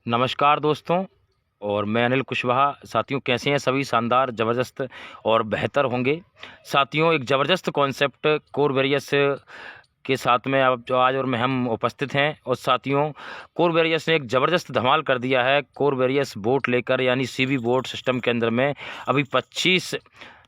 नमस्कार दोस्तों। और मैं अनिल कुशवाहा। साथियों, कैसे हैं सभी? शानदार, ज़बरदस्त और बेहतर होंगे। साथियों, एक ज़बरदस्त कॉन्सेप्ट कोर वेरियस के साथ में अब जो आज और में हम उपस्थित हैं। और साथियों, कोर वेरियस ने एक ज़बरदस्त धमाल कर दिया है कोर वेरियस बोट लेकर, यानी सीवी बोट सिस्टम के अंदर में अभी 25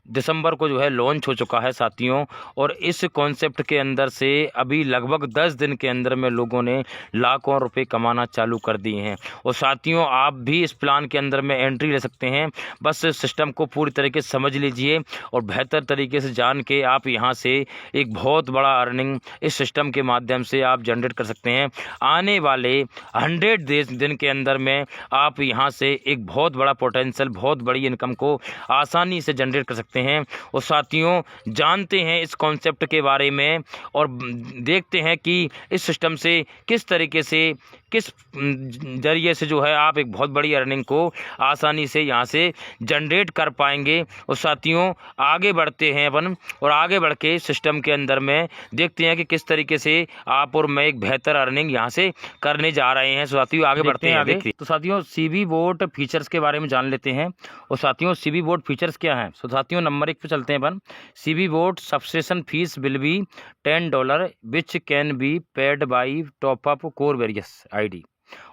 दिसंबर को जो है लॉन्च हो चुका है साथियों। और इस कॉन्सेप्ट के अंदर से अभी लगभग 10 दिन के अंदर में लोगों ने लाखों रुपए कमाना चालू कर दिए हैं। और साथियों, आप भी इस प्लान के अंदर में एंट्री ले सकते हैं। बस सिस्टम को पूरी तरीके से समझ लीजिए और बेहतर तरीके से जान के आप यहाँ से एक बहुत बड़ा अर्निंग इस सिस्टम के माध्यम से आप जनरेट कर सकते हैं। आने वाले 100 दिन के अंदर में आप यहाँ से एक बहुत बड़ा पोटेंशियल, बहुत बड़ी इनकम को आसानी से जनरेट कर सकते हैं। और साथियों, जानते हैं इस कॉन्सेप्ट के बारे में और देखते हैं कि इस सिस्टम से किस तरीके से, किस जरिए से जो है आप एक बहुत बड़ी अर्निंग को आसानी से यहाँ से जनरेट कर पाएंगे। और साथियों, आगे बढ़ते हैं अपन और आगे बढ़ के सिस्टम के अंदर में देखते हैं कि किस तरीके से आप और मैं एक बेहतर अर्निंग यहाँ से करने जा रहे हैं। साथियों, आगे बढ़ते हैं आगे। तो साथियों, सीवी बोट फीचर्स के बारे में जान लेते हैं। और साथियों, सीवी बोट फीचर्स क्या हैं? तो साथियों, नंबर 1 पे चलते हैं अपन। CV bot subscription fee will be $10 which can be paid by top up or various ID.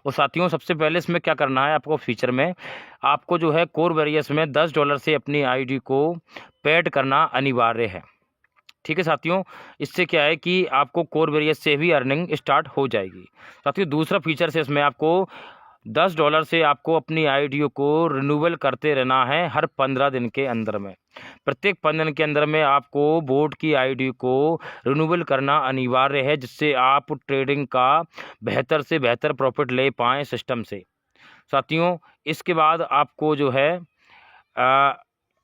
और साथियों, सबसे पहले इसमें क्या करना है आपको? फीचर में आपको जो है कोर वेरियस में $10 से अपनी आईडी को पेड करना अनिवार्य है। ठीक है साथियों, इससे क्या है कि आपको कोर वेरियस से भी अर्निंग स्टार्ट हो जाएगी। साथियों, दूसरा फीचर से इसमें आपको $10 से आपको अपनी आईडी को रिन्यूअल करते रहना है हर 15 दिन के अंदर में। प्रत्येक 15 दिन के अंदर में आपको बोट की आईडी को रिन्यूअल करना अनिवार्य है, जिससे आप ट्रेडिंग का बेहतर से बेहतर प्रॉफिट ले पाएँ सिस्टम से। साथियों, इसके बाद आपको जो है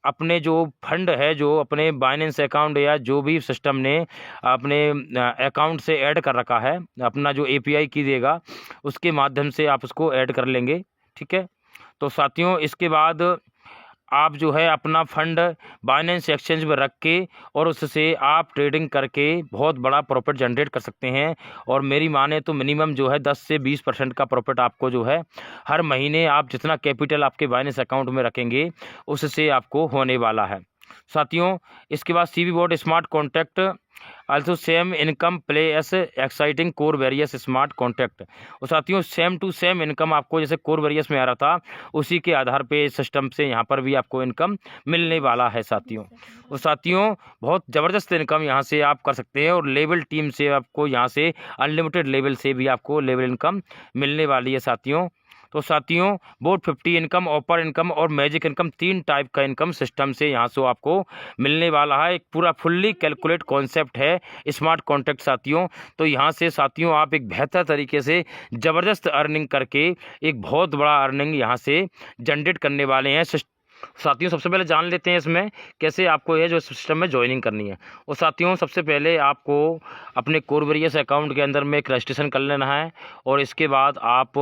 अपने जो फंड है, जो अपने बाइनेंस अकाउंट या जो भी सिस्टम ने अपने अकाउंट से ऐड कर रखा है, अपना जो एपीआई कीजिएगा उसके माध्यम से आप उसको ऐड कर लेंगे। ठीक है। तो साथियों, इसके बाद आप जो है अपना फंड बाइनेंस एक्सचेंज में रख के और उससे आप ट्रेडिंग करके बहुत बड़ा प्रॉफिट जनरेट कर सकते हैं। और मेरी माने तो मिनिमम जो है 10 से 20% का प्रॉफिट आपको जो है हर महीने, आप जितना कैपिटल आपके बाइनेंस अकाउंट में रखेंगे उससे आपको होने वाला है। साथियों, इसके बाद CV boat smart contract also same income play S exciting core various smart contract. और साथियों, सेम टू सेम इनकम आपको जैसे कोर वेरियस में आ रहा था उसी के आधार पे सिस्टम से यहाँ पर भी आपको इनकम मिलने वाला है साथियों। और साथियों, बहुत ज़बरदस्त इनकम यहाँ से आप कर सकते हैं। और लेवल टीम से आपको यहाँ से अनलिमिटेड लेवल से भी आपको लेवल इनकम मिलने वाली है साथियों। तो साथियों, बोट 50 इनकम, ऑपर इनकम और मैजिक इनकम, 3 टाइप का इनकम सिस्टम से यहाँ से आपको मिलने वाला है। एक पूरा फुल्ली कैलकुलेट कॉन्सेप्ट है स्मार्ट कॉन्ट्रैक्ट साथियों। तो यहाँ से साथियों आप एक बेहतर तरीके से ज़बरदस्त अर्निंग करके एक बहुत बड़ा अर्निंग यहाँ से जनरेट करने वाले हैं साथियों। सबसे पहले जान लेते हैं इसमें कैसे आपको ये जो सिस्टम में ज्वाइनिंग करनी है। और साथियों, सबसे पहले आपको अपने कोर वेरियस अकाउंट के अंदर में एक रजिस्ट्रेशन कर लेना है। और इसके बाद आप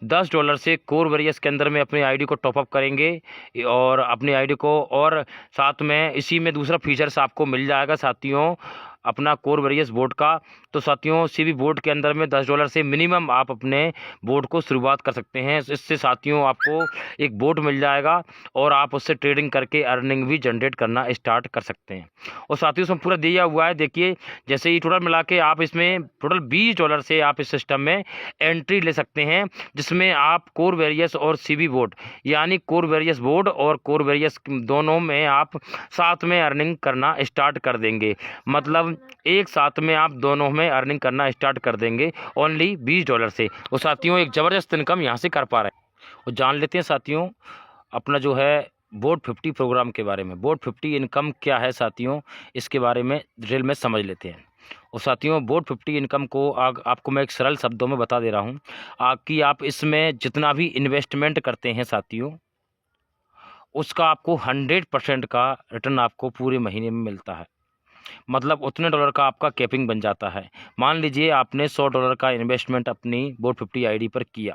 $10 से कोर वेरियस के अंदर में अपनी आईडी को टॉपअप करेंगे और अपनी आईडी को, और साथ में इसी में दूसरा फीचर्स आपको मिल जाएगा साथियों, अपना कोर वेरियस बोर्ड का। तो साथियों, सीवी बोर्ड के अंदर में $10 से मिनिमम आप अपने बोर्ड को शुरुआत कर सकते हैं। इससे साथियों आपको एक बोर्ड मिल जाएगा और आप उससे ट्रेडिंग करके अर्निंग भी जनरेट करना स्टार्ट कर सकते हैं। और साथियों, इसमें पूरा दिया हुआ है, देखिए जैसे ही टोटल मिला के आप इसमें टोटल $20 से आप इस सिस्टम में एंट्री ले सकते हैं, जिसमें आप कोर वेरियस और सीवी बोर्ड, यानी कोर वेरियस बोर्ड और कोर वेरियस दोनों में आप साथ में अर्निंग करना स्टार्ट कर देंगे। मतलब एक साथ में आप दोनों में अर्निंग करना स्टार्ट कर देंगे ओनली $20 से। और साथियों, एक ज़बरदस्त इनकम यहाँ से कर पा रहे हैं। और जान लेते हैं साथियों अपना जो है बोट 50 प्रोग्राम के बारे में। बोट 50 इनकम क्या है साथियों, इसके बारे में डिटेल में समझ लेते हैं। और साथियों, बोट 50 इनकम को आपको मैं एक सरल शब्दों में बता दे रहा हूँ कि आप इसमें जितना भी इन्वेस्टमेंट करते हैं साथियों, उसका आपको 100% का रिटर्न आपको पूरे महीने में मिलता है। मतलब उतने डॉलर का आपका कैपिंग बन जाता है। मान लीजिए आपने $100 का इन्वेस्टमेंट अपनी बोट 50 आईडी पर किया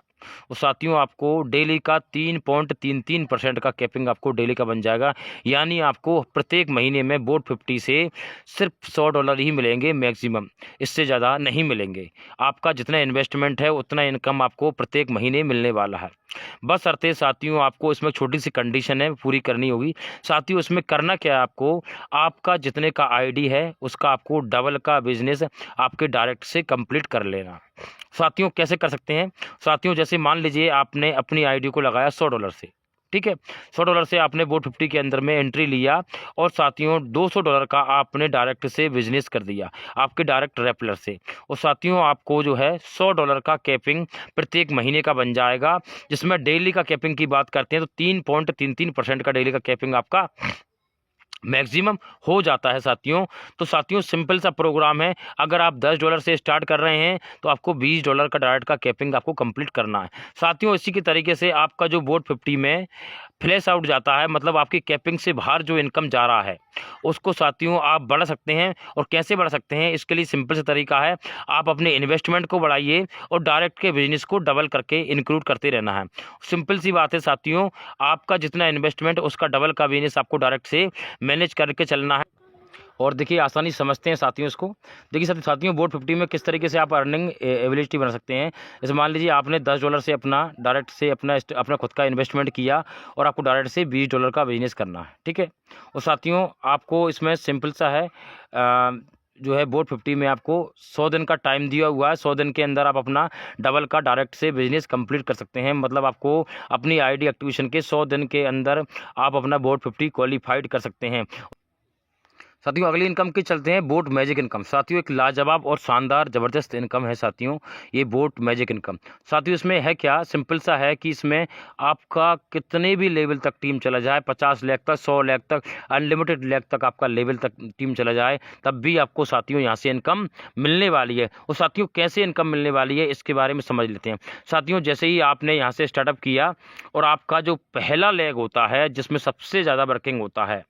और साथियों आपको डेली का 3.33% का कैपिंग आपको डेली का बन जाएगा। यानी आपको प्रत्येक महीने में बोट 50 से सिर्फ $100 ही मिलेंगे मैक्सिमम, इससे ज़्यादा नहीं मिलेंगे। आपका जितना इन्वेस्टमेंट है उतना इनकम आपको प्रत्येक महीने मिलने वाला है। बस अर्थे साथियों आपको इसमें छोटी सी कंडीशन है, पूरी करनी होगी। साथियों इसमें करना क्या है, आपको आपका जितने का आईडी है उसका आपको डबल का बिजनेस आपके डायरेक्ट से कंप्लीट कर लेना। साथियों कैसे कर सकते हैं? साथियों जैसे मान लीजिए आपने अपनी आईडी को लगाया $100 से, ठीक है, $100 से आपने बोट 50 के अंदर में एंट्री लिया और साथियों $200 का आपने डायरेक्ट से बिजनेस कर दिया आपके डायरेक्ट रेफरल से। और साथियों आपको जो है $100 का कैपिंग प्रत्येक महीने का बन जाएगा, जिसमें डेली का कैपिंग की बात करते हैं तो 3.33% का डेली का कैपिंग आपका मैक्सिमम हो जाता है साथियों। तो साथियों सिंपल सा प्रोग्राम है। अगर आप $10 से स्टार्ट कर रहे हैं तो आपको $20 का डायरेक्ट का कैपिंग आपको कंप्लीट करना है। साथियों इसी के तरीके से आपका जो बोट 50 में फ्लैश आउट जाता है, मतलब आपकी कैपिंग से बाहर जो इनकम जा रहा है उसको साथियों आप बढ़ा सकते हैं। और कैसे बढ़ा सकते हैं, इसके लिए सिंपल सा तरीका है, आप अपने इन्वेस्टमेंट को बढ़ाइए और डायरेक्ट के बिजनेस को डबल करके इंक्लूड करते रहना है। सिंपल सी बात है साथियों, आपका जितना इन्वेस्टमेंट उसका डबल का बिजनेस आपको डायरेक्ट से मैनेज करके चलना है। और देखिए आसानी समझते हैं साथियों इसको। देखिए साथियों बोट 50 में किस तरीके से आप अर्निंग एबिलिटी बना सकते हैं। जैसे मान लीजिए आपने $10 से अपना डायरेक्ट से अपना खुद का इन्वेस्टमेंट किया और आपको डायरेक्ट से $20 का बिजनेस करना है, ठीक है। और साथियों आपको इसमें सिंपल सा है, जो है बोट 50 में आपको 100 दिन का टाइम दिया हुआ है। 100 दिन के अंदर आप अपना डबल का डायरेक्ट से बिजनेस कंप्लीट कर सकते हैं। मतलब आपको अपनी आईडी एक्टिवेशन के 100 दिन के अंदर आप अपना बोट 50 क्वालिफाइड कर सकते हैं। साथियों अगली इनकम के चलते हैं, बोट मैजिक इनकम। साथियों एक लाजवाब और शानदार ज़बरदस्त इनकम है साथियों, ये बोट मैजिक इनकम। साथियों इसमें है क्या, सिंपल सा है कि इसमें आपका कितने भी लेवल तक टीम चला जाए, 50 लाख तक, 100 लाख तक, अनलिमिटेड लाख तक आपका लेवल तक टीम चला जाए, तब भी आपको साथियों यहाँ से इनकम मिलने वाली है। और साथियों कैसे इनकम मिलने वाली है इसके बारे में समझ लेते हैं। साथियों जैसे ही आपने यहाँ से स्टार्टअप किया और आपका जो पहला लेग होता है जिसमें सबसे ज़्यादा वर्किंग होता है,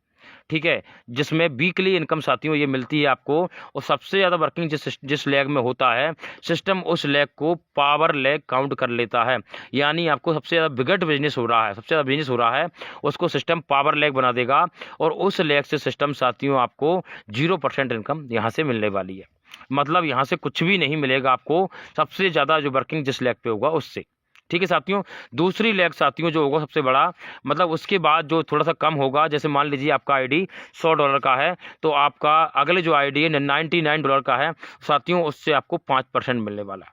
ठीक है, जिसमें वीकली इनकम साथियों ये मिलती है आपको, और सबसे ज़्यादा वर्किंग जिस लेग में होता है सिस्टम उस लेग को पावर लेग काउंट कर लेता है। यानी आपको सबसे ज़्यादा बिगट बिजनेस हो रहा है, सबसे ज़्यादा बिजनेस हो रहा है, उसको सिस्टम पावर लेग बना देगा और उस लेग से सिस्टम साथियों आपको 0% इनकम यहाँ से मिलने वाली है। मतलब यहाँ से कुछ भी नहीं मिलेगा आपको, सबसे ज़्यादा जो वर्किंग जिस लेग पे होगा उससे, ठीक है साथियों। दूसरी लेग साथियों जो होगा सबसे बड़ा, मतलब उसके बाद जो थोड़ा सा कम होगा, जैसे मान लीजिए आपका आईडी $100 का है तो आपका अगले जो आईडी है $99 का है साथियों, उससे आपको 5% मिलने वाला है।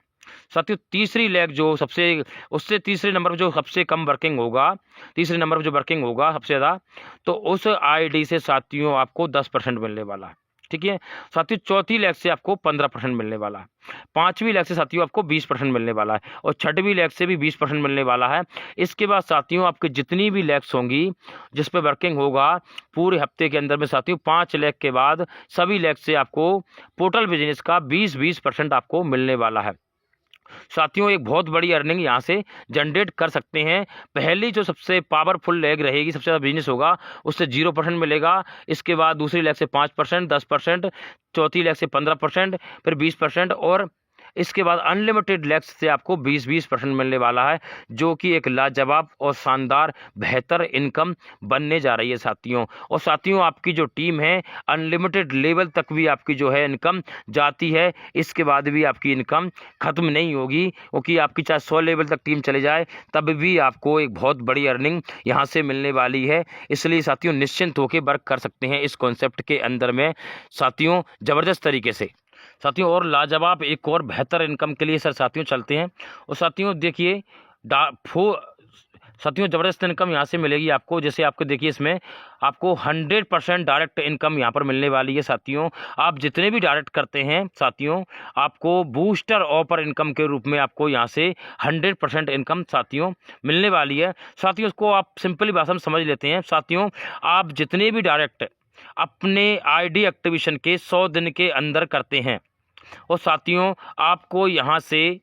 साथियों तीसरी लेग जो उससे तीसरे नंबर पर जो सबसे कम वर्किंग होगा, तीसरे नंबर पर जो वर्किंग होगा सबसे ज़्यादा, तो उस आईडी से साथियों आपको 10% मिलने वाला है, ठीक है साथियों। चौथी लेग से आपको 15% मिलने वाला है, पांचवी लेग से साथियों आपको 20% मिलने वाला है, और छठवीं लेग से भी 20% मिलने वाला है। इसके बाद साथियों आपकी जितनी भी लेग्स होंगी जिस पे वर्किंग होगा पूरे हफ्ते के अंदर में साथियों, 5 लेग के बाद सभी लेग से आपको टोटल बिजनेस का 20% आपको मिलने वाला है। साथियों एक बहुत बड़ी अर्निंग यहाँ से जनरेट कर सकते हैं। पहली जो सबसे पावरफुल लेग रहेगी, सबसे ज़्यादा बिजनेस होगा, उससे 0% मिलेगा। इसके बाद दूसरी लेग से 5%, 10%, चौथी लेग से 15%, फिर 20%, और इसके बाद अनलिमिटेड लेग्स से आपको 20% मिलने वाला है, जो कि एक लाजवाब और शानदार बेहतर इनकम बनने जा रही है साथियों। और साथियों आपकी जो टीम है अनलिमिटेड लेवल तक भी आपकी जो है इनकम जाती है, इसके बाद भी आपकी इनकम ख़त्म नहीं होगी, क्योंकि आपकी चाहे 100 लेवल तक टीम चले जाए तब भी आपको एक बहुत बड़ी अर्निंग यहाँ से मिलने वाली है। इसलिए साथियों निश्चिंत होकर वर्क कर सकते हैं इस कॉन्सेप्ट के अंदर में साथियों, ज़बरदस्त तरीके से साथियों। और लाजवाब एक और बेहतर इनकम के लिए साथियों चलते हैं। और साथियों देखिए साथियों ज़बरदस्त इनकम यहाँ से मिलेगी आपको। जैसे आपको देखिए इसमें आपको 100% डायरेक्ट इनकम यहाँ पर मिलने वाली है साथियों। आप जितने भी डायरेक्ट करते हैं साथियों, आपको बूस्टर ऑफर इनकम के रूप में आपको यहाँ से 100% इनकम साथियों मिलने वाली है। साथियों उसको आप सिंपली भाषा में समझ लेते हैं साथियों, आप जितने भी डायरेक्ट अपने आईडी एक्टिवेशन के 100 दिन के अंदर करते हैं, और साथियों आपको यहाँ से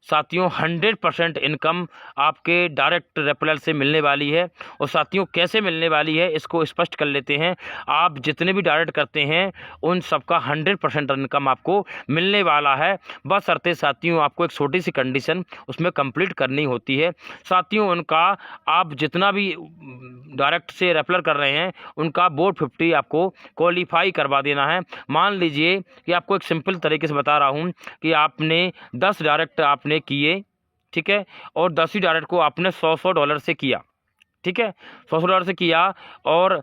साथियों 100% इनकम आपके डायरेक्ट रेफरल से मिलने वाली है। और साथियों कैसे मिलने वाली है इसको स्पष्ट कर लेते हैं। आप जितने भी डायरेक्ट करते हैं उन सबका 100% इनकम आपको मिलने वाला है। बशर्ते साथियों आपको एक छोटी सी कंडीशन उसमें कंप्लीट करनी होती है। साथियों उनका आप जितना भी डायरेक्ट से रेफरल कर रहे हैं उनका बोर्ड 50 आपको क्वालिफाई करवा देना है। मान लीजिए कि आपको एक सिंपल तरीके से बता रहा हूँ कि आपने 10 डायरेक्ट आपने किए, ठीक है, और 10 ही डायरेक्ट को आपने $100 से किया, ठीक है, $100 से किया, और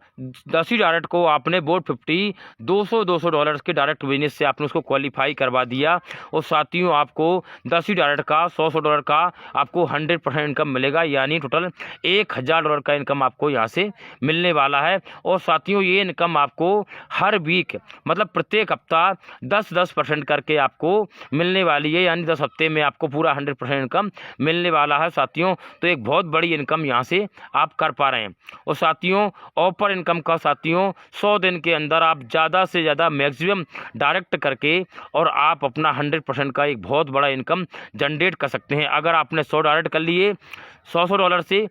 10 ही डायरेक्ट को आपने बोर्ड 50 $200 के डायरेक्ट बिजनेस से आपने उसको क्वालिफाई करवा दिया। और साथियों आपको 10 ही डायरेक्ट का $100 का आपको 100% इनकम मिलेगा, यानी टोटल $1000 का इनकम आपको यहाँ से मिलने वाला है। और साथियों ये इनकम आपको हर वीक मतलब प्रत्येक हफ्ता 10% करके आपको मिलने वाली है, यानी 10 हफ्ते में आपको पूरा 100% इनकम मिलने वाला है। साथियों तो एक बहुत बड़ी इनकम यहाँ से आप कर पा रहे हैं। और साथियों ऑफर इनकम का साथियों 100 दिन के अंदर आप ज़्यादा से ज़्यादा मैक्सिमम डायरेक्ट करके और आप अपना 100% का एक बहुत बड़ा इनकम जनरेट कर सकते हैं। अगर आपने 100 डायरेक्ट कर लिए $100 से,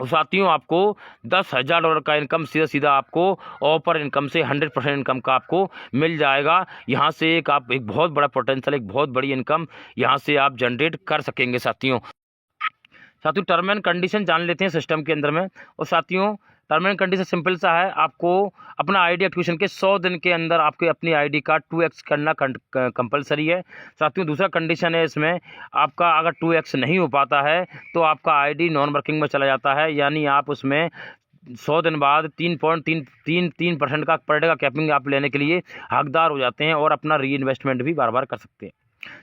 और साथियों आपको $10,000 का इनकम सीधा सीधा आपको ऑफर इनकम से 100% इनकम का आपको मिल जाएगा। यहाँ से एक आप एक बहुत बड़ा पोटेंशियल, एक बहुत बड़ी इनकम यहाँ से आप जनरेट कर सकेंगे। साथियों टर्म एंड कंडीशन जान लेते हैं सिस्टम के अंदर में। और साथियों टर्म एंड कंडीशन सिंपल सा है, आपको अपना आईडी एक्टिवेशन के 100 दिन के अंदर आपके अपनी आईडी का 2x करना कंपलसरी है। साथियों दूसरा कंडीशन है इसमें, आपका अगर 2x नहीं हो पाता है तो आपका आईडी नॉन वर्किंग में चला जाता है, यानी आप उसमें 100 दिन बाद 3.33% का पर डे का कैपिंग आप लेने के लिए हकदार हो जाते हैं और अपना री इन्वेस्टमेंट भी बार बार कर सकते हैं।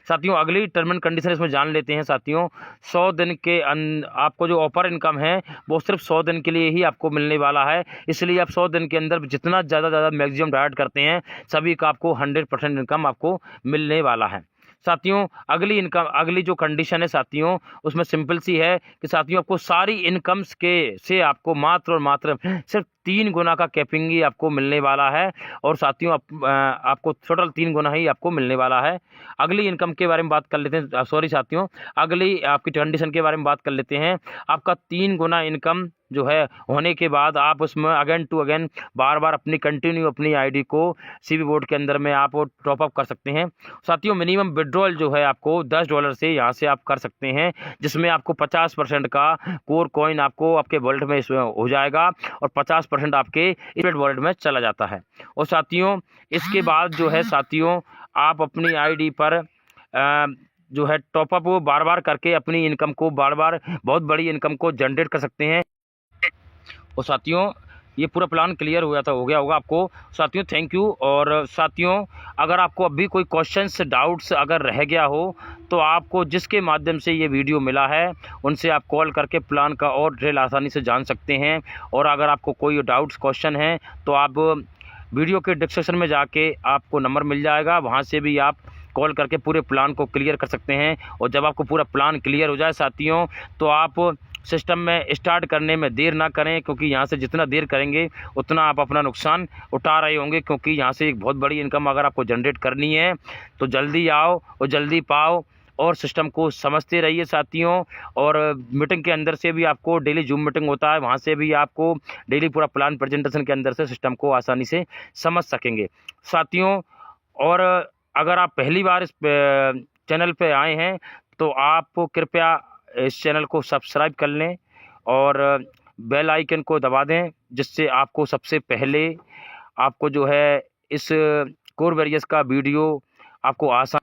साथियों अगली टर्म एंड कंडीशन इसमें जान लेते हैं। साथियों 100 दिन के आपको जो ऑफर इनकम है वो सिर्फ 100 दिन के लिए ही आपको मिलने वाला है, इसलिए आप 100 दिन के अंदर जितना ज़्यादा मैक्सिमम डायरेक्ट करते हैं सभी का आपको 100% इनकम आपको मिलने वाला है। साथियों अगली जो कंडीशन है साथियों उसमें सिंपल सी है कि साथियों आपको सारी इनकम्स के से आपको मात्र और मात्र सिर्फ 3 गुना का कैपिंग ही आपको मिलने वाला है। और साथियों आपको टोटल 3 गुना ही आपको मिलने वाला है। अगली इनकम के बारे में बात कर लेते हैं, सॉरी साथियों अगली आपकी कंडीशन के बारे में बात कर लेते हैं। आपका 3 गुना इनकम जो है होने के बाद आप उसमें अगेन टू अगेन बार बार अपनी आईडी को सीबी बोर्ड के अंदर में आप टॉप अप कर सकते हैं। साथियों मिनिमम विड्रॉल जो है आपको $10 से यहाँ से आप कर सकते हैं, जिसमें आपको 50% का कोर कॉइन आपको आपके वॉलेट में इसमें हो जाएगा और 50% आपके इवेंट वॉलेट में चला जाता है। और साथियों इसके बाद जो है साथियों आप अपनी आईडी पर जो है टॉपअप बार बार करके अपनी इनकम को बार बार बहुत बड़ी इनकम को जनरेट कर सकते हैं। और साथियों ये पूरा प्लान क्लियर हो गया होगा आपको। साथियों थैंक यू। और साथियों अगर आपको अभी कोई क्वेश्चंस डाउट्स अगर रह गया हो तो आपको जिसके माध्यम से ये वीडियो मिला है उनसे आप कॉल करके प्लान का और डिटेल आसानी से जान सकते हैं। और अगर आपको कोई डाउट्स क्वेश्चन हैं तो आप वीडियो के डिस्क्रिप्शन में जाके आपको नंबर मिल जाएगा, वहाँ से भी आप कॉल करके पूरे प्लान को क्लियर कर सकते हैं। और जब आपको पूरा प्लान क्लियर हो जाए साथियों तो आप सिस्टम में स्टार्ट करने में देर ना करें, क्योंकि यहाँ से जितना देर करेंगे उतना आप अपना नुकसान उठा रहे होंगे, क्योंकि यहाँ से एक बहुत बड़ी इनकम अगर आपको जनरेट करनी है तो जल्दी आओ और जल्दी पाओ और सिस्टम को समझते रहिए साथियों। और मीटिंग के अंदर से भी आपको डेली जूम मीटिंग होता है, वहाँ से भी आपको डेली पूरा प्लान प्रेजेंटेशन के अंदर से सिस्टम को आसानी से समझ सकेंगे साथियों। और अगर आप पहली बार इस चैनल पे आए हैं तो आप कृपया इस चैनल को सब्सक्राइब कर लें और बेल आइकन को दबा दें, जिससे आपको सबसे पहले आपको जो है इस कोर वेरियस का वीडियो आपको आसान